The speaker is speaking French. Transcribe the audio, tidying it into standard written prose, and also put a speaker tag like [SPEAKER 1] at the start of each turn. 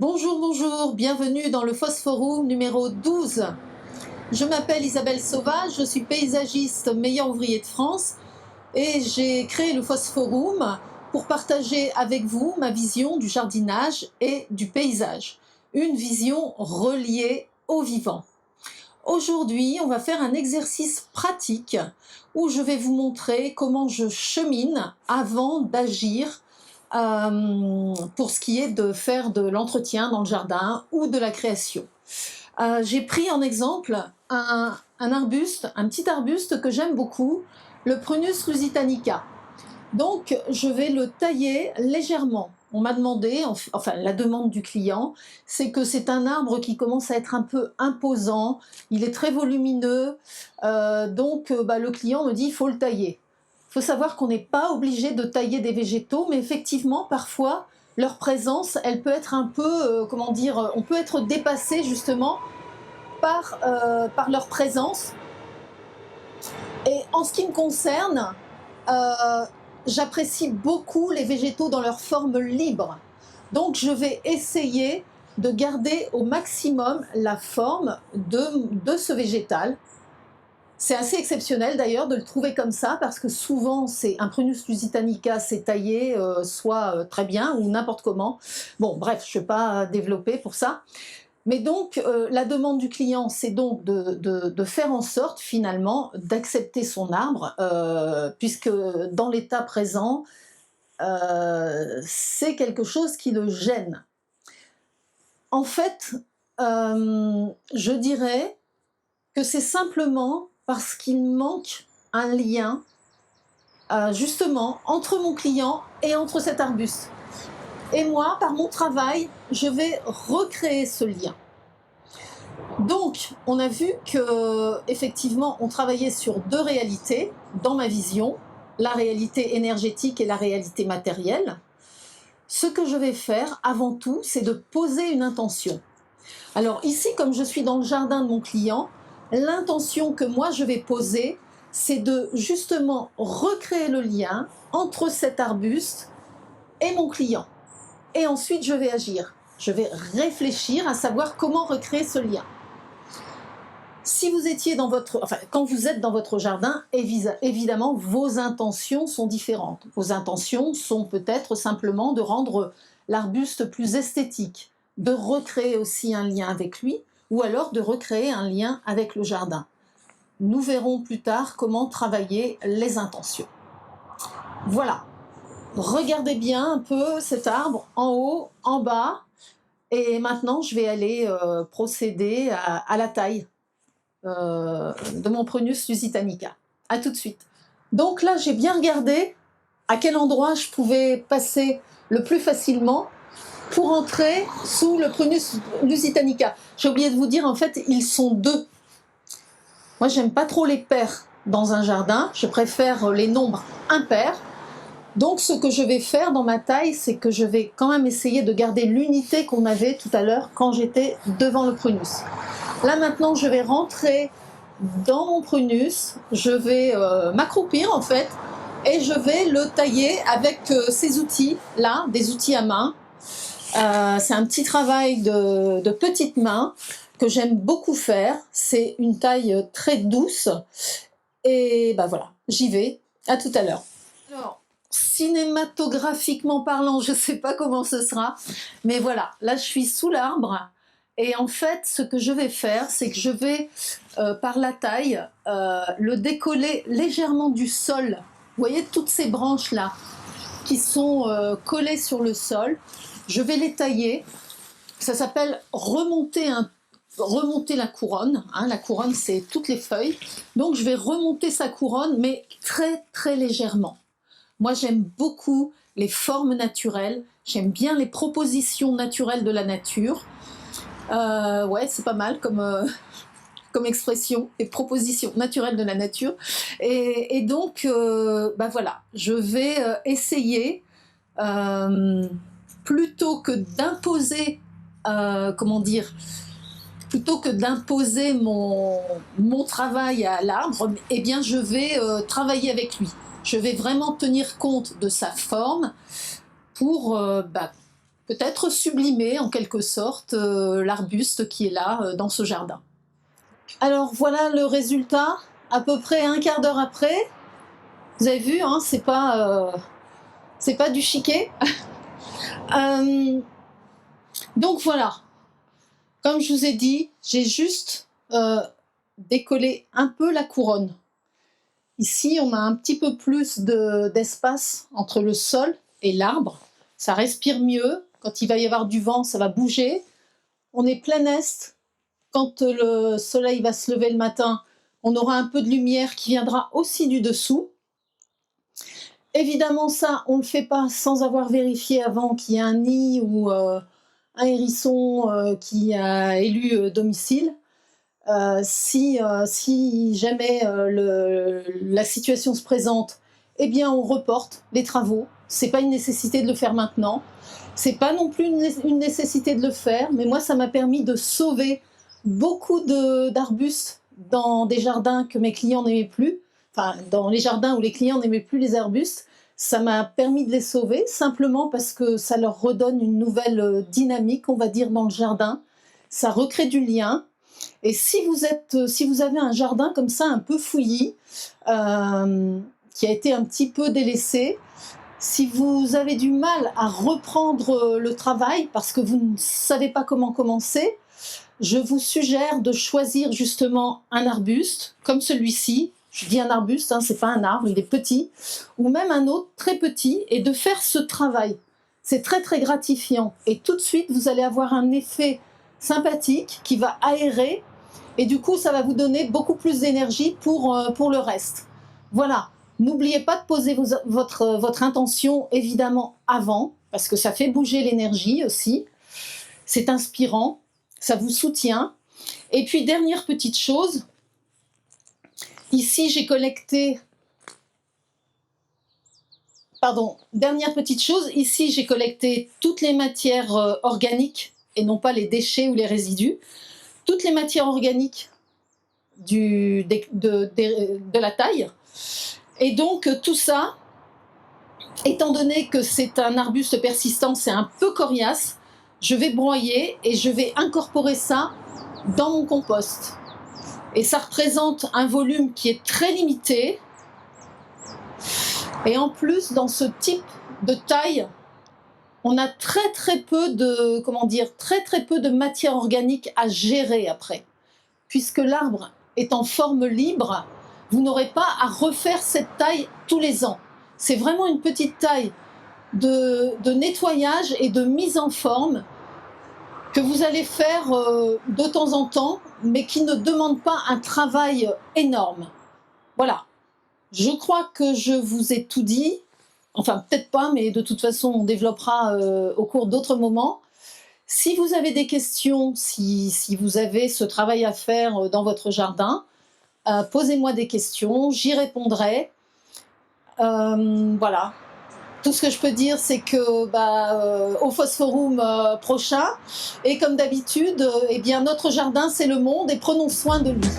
[SPEAKER 1] Bonjour, bonjour, bienvenue dans le Phosphorum numéro 12. Je m'appelle Isabelle Sauvage, je suis paysagiste meilleur ouvrier de France et j'ai créé le Phosphorum pour partager avec vous ma vision du jardinage et du paysage. Une vision reliée au vivant. Aujourd'hui, on va faire un exercice pratique où je vais vous montrer comment je chemine avant d'agir pour ce qui est de faire de l'entretien dans le jardin ou de la création. J'ai pris en exemple un arbuste, un petit arbuste que j'aime beaucoup, le Prunus lusitanica. Donc je vais le tailler légèrement. On m'a demandé, enfin la demande du client, c'est que c'est un arbre qui commence à être un peu imposant, il est très volumineux, donc le client me dit il faut le tailler. Il faut savoir qu'on n'est pas obligé de tailler des végétaux, mais effectivement parfois leur présence, elle peut être un peu, on peut être dépassé justement par leur présence. Et en ce qui me concerne, j'apprécie beaucoup les végétaux dans leur forme libre. Donc je vais essayer de garder au maximum la forme de ce végétal. C'est assez exceptionnel d'ailleurs de le trouver comme ça parce que souvent c'est un Prunus lusitanica, c'est taillé soit très bien ou n'importe comment. Bon bref, je ne vais pas développer pour ça. Mais donc, la demande du client, c'est donc de faire en sorte, finalement, d'accepter son arbre, puisque dans l'état présent, c'est quelque chose qui le gêne. En fait, je dirais que c'est simplement parce qu'il manque un lien, justement, entre mon client et entre cet arbuste. Et moi, par mon travail, je vais recréer ce lien. Donc, on a vu que effectivement, on travaillait sur deux réalités dans ma vision, la réalité énergétique et la réalité matérielle. Ce que je vais faire avant tout, c'est de poser une intention. Alors ici, comme je suis dans le jardin de mon client, l'intention que moi je vais poser, c'est de justement recréer le lien entre cet arbuste et mon client. Et ensuite, je vais agir. Je vais réfléchir à savoir comment recréer ce lien. Si vous étiez quand vous êtes dans votre jardin, évidemment, vos intentions sont différentes. Vos intentions sont peut-être simplement de rendre l'arbuste plus esthétique, de recréer aussi un lien avec lui, ou alors de recréer un lien avec le jardin. Nous verrons plus tard comment travailler les intentions. Voilà. Regardez bien un peu cet arbre, en haut, en bas, et maintenant je vais aller procéder à la taille de mon Prunus lusitanica. A tout de suite. Donc là, j'ai bien regardé à quel endroit je pouvais passer le plus facilement pour entrer sous le Prunus lusitanica. J'ai oublié de vous dire, en fait, ils sont deux. Moi, j'aime pas trop les pairs dans un jardin. Je préfère les nombres impairs. Donc ce que je vais faire dans ma taille, c'est que je vais quand même essayer de garder l'unité qu'on avait tout à l'heure quand j'étais devant le Prunus. Là maintenant, je vais rentrer dans mon Prunus, je vais m'accroupir en fait, et je vais le tailler avec ces outils-là, des outils à main. C'est un petit travail de petites mains que j'aime beaucoup faire. C'est une taille très douce. Et voilà, j'y vais. À tout à l'heure. Alors, cinématographiquement parlant, je ne sais pas comment ce sera, mais voilà, là je suis sous l'arbre et en fait ce que je vais faire, c'est que je vais par la taille le décoller légèrement du sol. Vous voyez toutes ces branches là qui sont collées sur le sol, je vais les tailler. Ça s'appelle remonter la couronne, hein. La couronne c'est toutes les feuilles, donc je vais remonter sa couronne mais très très légèrement. Moi, j'aime beaucoup les formes naturelles, j'aime bien les propositions naturelles de la nature. Ouais, c'est pas mal comme expression, les propositions naturelles de la nature. Et donc, voilà, je vais essayer, plutôt que d'imposer, plutôt que d'imposer mon travail à l'arbre, eh bien, je vais travailler avec lui. Je vais vraiment tenir compte de sa forme pour peut-être sublimer en quelque sorte l'arbuste qui est là dans ce jardin. Alors voilà le résultat, à peu près un quart d'heure après. Vous avez vu, hein, c'est pas du chiquet. Donc voilà, comme je vous ai dit, j'ai juste décollé un peu la couronne. Ici, on a un petit peu plus d'espace entre le sol et l'arbre. Ça respire mieux. Quand il va y avoir du vent, ça va bouger. On est plein est. Quand le soleil va se lever le matin, on aura un peu de lumière qui viendra aussi du dessous. Évidemment, ça, on ne le fait pas sans avoir vérifié avant qu'il y a un nid ou un hérisson qui a élu domicile. Si jamais la situation se présente, eh bien on reporte les travaux. C'est pas une nécessité de le faire maintenant. C'est pas non plus une nécessité de le faire, mais moi ça m'a permis de sauver beaucoup d'arbustes dans des jardins que mes clients n'aimaient plus. Enfin, dans les jardins où les clients n'aimaient plus les arbustes, ça m'a permis de les sauver simplement parce que ça leur redonne une nouvelle dynamique, on va dire, dans le jardin. Ça recrée du lien. Et si vous avez un jardin comme ça un peu fouillis, qui a été un petit peu délaissé, si vous avez du mal à reprendre le travail parce que vous ne savez pas comment commencer, je vous suggère de choisir justement un arbuste comme celui-ci. Je dis un arbuste, hein, c'est pas un arbre, il est petit, ou même un autre très petit, et de faire ce travail. C'est très très gratifiant. Et tout de suite, vous allez avoir un effet sympathique qui va aérer, et du coup, ça va vous donner beaucoup plus d'énergie pour le reste. Voilà. N'oubliez pas de poser votre intention, évidemment, avant, parce que ça fait bouger l'énergie aussi. C'est inspirant, ça vous soutient. Et puis, dernière petite chose, ici, j'ai collecté... Pardon, dernière petite chose, ici, j'ai collecté toutes les matières organiques, et non pas les déchets ou les résidus. Toutes les matières organiques de la taille. Et donc, tout ça, étant donné que c'est un arbuste persistant, c'est un peu coriace, je vais broyer et je vais incorporer ça dans mon compost. Et ça représente un volume qui est très limité. Et en plus, dans ce type de taille, on a très peu de matière organique à gérer après. Puisque l'arbre est en forme libre, vous n'aurez pas à refaire cette taille tous les ans. C'est vraiment une petite taille de nettoyage et de mise en forme que vous allez faire de temps en temps, mais qui ne demande pas un travail énorme. Voilà. Je crois que je vous ai tout dit. Enfin, peut-être pas, mais de toute façon, on développera au cours d'autres moments. Si vous avez des questions, si vous avez ce travail à faire dans votre jardin, posez-moi des questions, j'y répondrai. Voilà. Tout ce que je peux dire, c'est que au Phosphorum prochain, et comme d'habitude, eh bien, notre jardin, c'est le monde, et prenons soin de lui.